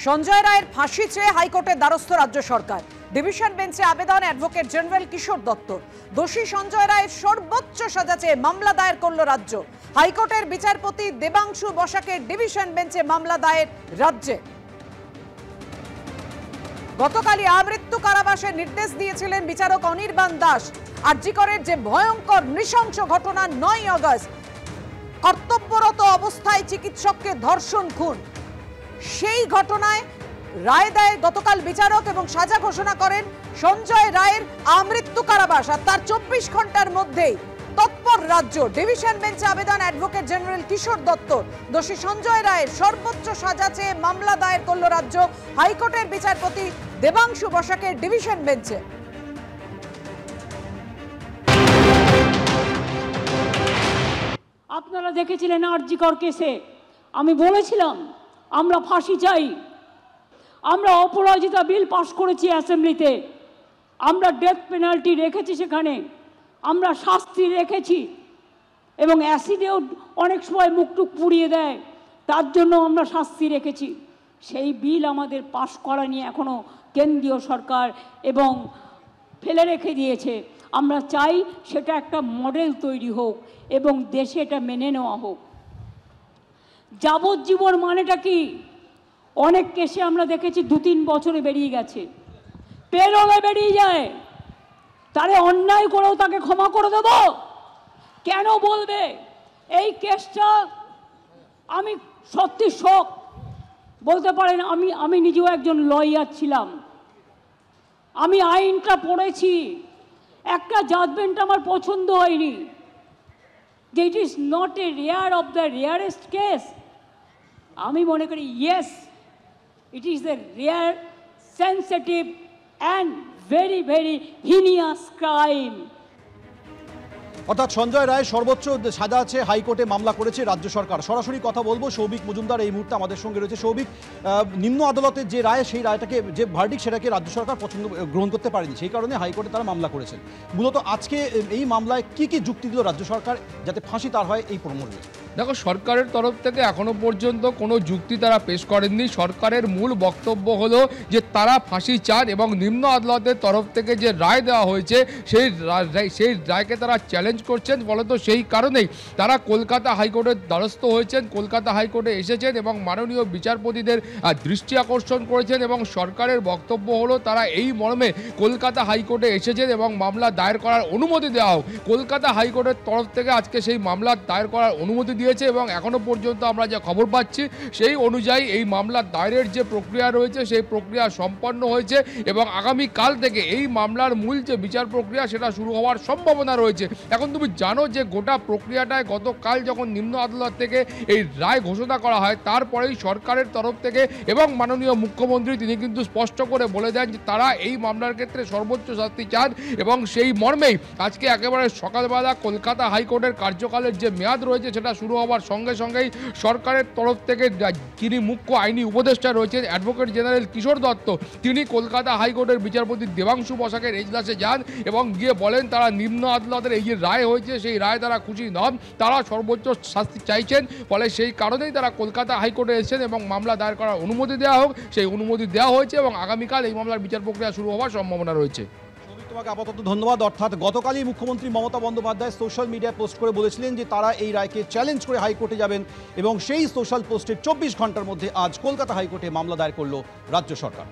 সঞ্জয় রায়ের ফাঁসি চেয়ে হাইকোর্টের দ্বারস্থ রাজ্য সরকার। ডিভিশন বেঞ্চে আবেদন অ্যাডভোকেট জেনারেল কিশোর দত্ত। দোষী সঞ্জয় রায়ের সর্বোচ্চ সাজা চেয়ে মামলা দায়ের করল রাজ্য। হাইকোর্টের বিচারপতি দেবাংশু বসাকের ডিভিশন বেঞ্চে মামলা দায়ের রাজ্যে। গতকালই আমৃত্যু কারাবাসের নির্দেশ দিয়েছিলেন বিচারক অনির্বাণ দাস। আরজি করের যে ভয়ঙ্কর নৃশংস ঘটনা 9 আগস্ট কর্তব্যরত অবস্থায় চিকিৎসককে ধর্ষণ খুন, সেই ঘটনায় রায় দেয় গতকাল বিচারক এবং সাজা ঘোষণা করেন সঞ্জয় রায়ের আমৃত্যু কারাবাস। আর তার 24 ঘন্টার মধ্যেই তৎপর রাজ্য। ডিভিশন বেঞ্চে আবেদন অ্যাডভোকেট জেনারেল কিশোর দত্ত। দোষী সঞ্জয় রায়ের সর্বোচ্চ সাজা চেয়ে মামলা দায়ের করল রাজ্য। হাইকোর্টের বিচারপতি দেবাংশু বসাকের ডিভিশন বেঞ্চে। আপনারা দেখেছিলেন আরজি কর কেসে আমি বলেছিলাম আমরা ফাঁসি চাই। আমরা অপরাজিতা বিল পাশ করেছি অ্যাসেম্বলিতে, আমরা ডেথ পেনাল্টি রেখেছি, সেখানে আমরা শাস্তি রেখেছি এবং অ্যাসিডেও অনেক সময় মুখটুক পুড়িয়ে দেয়, তার জন্য আমরা শাস্তি রেখেছি। সেই বিল আমাদের পাশ করা নিয়ে এখনও কেন্দ্রীয় সরকার এবং ফেলে রেখে দিয়েছে। আমরা চাই সেটা একটা মডেল তৈরি হোক এবং দেশে এটা মেনে নেওয়া হোক। যাবজ্জীবন মানেটা কি? অনেক কেসে আমরা দেখেছি 2-3 বছরে বেরিয়ে গেছে, পেরোলে বেরিয়ে যায়। তারে অন্যায় করেও তাকে ক্ষমা করে দেব কেন বলবে? এই কেসটা আমি সত্যি শোক বলতে পারেন। আমি নিজেও একজন লয়ার ছিলাম, আমি আইনটা পড়েছি। একটা জাজমেন্ট আমার পছন্দ হয়নি, যে it is not a rare of the rarest case. আমি মনে করি yes, it is the rare, sensitive and very very heinous crime. অর্থাৎ সঞ্জয় রায় সর্বোচ্চ সাজা আছে, হাইকোর্টে মামলা করেছে রাজ্য সরকার। সরাসরি কথা বলবো, সৌভিক মজুমদার এই মুহূর্তে আমাদের সঙ্গে রয়েছে। সৌভিক, নিম্ন আদালতের যে রায়, সেই রায়টাকে, যে ভার্ডিক্ট, সেটাকে রাজ্য সরকার গ্রহণ করতে পারেনি, সেই কারণে হাইকোর্টে তারা মামলা করেছেন। মূলত আজকে এই মামলায় কি কি যুক্তি দিল রাজ্য সরকার যাতে ফাঁসি তার হয় এই প্রমোরে? দেখো, সরকারের তরফ থেকে এখনো পর্যন্ত কোনো যুক্তি তারা পেশ করেননি। সরকারের মূল বক্তব্য হলো যে তারা ফাঁসি চান এবং নিম্ন আদালতের তরফ থেকে যে রায় দেওয়া হয়েছে সেই রায়কে তারা চ্যালেঞ্জ করছেন। ফলত সেই কারণেই তারা কলকাতা হাইকোর্টের দ্বারস্থ হয়েছেন, কলকাতা হাইকোর্টে এসেছেন এবং মাননীয় বিচারপতিদের দৃষ্টি আকর্ষণ করেছেন। এবং সরকারের বক্তব্য হলো তারা এই মর্মে কলকাতা হাইকোর্টে এসেছেন এবং মামলা দায়ের করার অনুমতি দেওয়া হোক। কলকাতা হাইকোর্টের তরফ থেকে আজকে সেই মামলা দায়ের করার অনুমতি দিয়েছে এবং এখনো পর্যন্ত আমরা যে খবর পাচ্ছি সেই অনুযায়ী এই মামলা দায়েরের যে প্রক্রিয়া রয়েছে সেই প্রক্রিয়া সম্পন্ন হয়েছে এবং আগামী কাল থেকে এই মামলার মূল যে বিচার প্রক্রিয়া সেটা শুরু হওয়ার সম্ভাবনা রয়েছে। এখন তুমি জানো যে গোটা প্রক্রিয়াটায় গতকাল যখন নিম্ন আদালত থেকে এই রায় ঘোষণা করা হয়, তারপরেই সরকারের তরফ থেকে এবং মাননীয় মুখ্যমন্ত্রী তিনি কিন্তু স্পষ্ট করে বলে দেন যে তারা এই মামলার ক্ষেত্রে সর্বোচ্চ শাস্তি চান এবং সেই মর্মেই আজকে একেবারে সকালবেলা কলকাতা হাইকোর্টের কার্যকালের যে মেয়াদ রয়েছে সেটা শুরু হওয়ার সঙ্গে সঙ্গেই সরকারের তরফ থেকে যিনি মুখ্য আইনি উপদেষ্টা রয়েছেন অ্যাডভোকেট জেনারেল কিশোর দত্ত, তিনি কলকাতা হাইকোর্টের বিচারপতি দেবাংশু বসাকের এজলাসে যান এবং গিয়ে বলেন তারা নিম্ন আদালতের এই যে রায় হয়েছে সেই রায় তারা খুশি নন, তারা সর্বোচ্চ শাস্তি চাইছেন। ফলে সেই কারণেই তারা কলকাতা হাইকোর্টে এসেছেন এবং মামলা দায়ের করার অনুমতি দেওয়া হোক, সেই অনুমতি দেওয়া হয়েছে এবং আগামীকাল এই মামলার বিচার প্রক্রিয়া শুরু হওয়ার সম্ভাবনা রয়েছে। তোমাকে আপাতত ধন্যবাদ। অর্থাৎ গতকালই মুখ্যমন্ত্রী মমতা বন্দ্যোপাধ্যায় সোশ্যাল মিডিয়ায় পোস্ট করে বলেছিলেন যে তারা এই রায়কে চ্যালেঞ্জ করে হাইকোর্টে যাবেন এবং সেই সোশ্যাল পোস্টের 24 ঘন্টার মধ্যে আজ কলকাতা হাইকোর্টে মামলা দায়ের করল রাজ্য সরকার।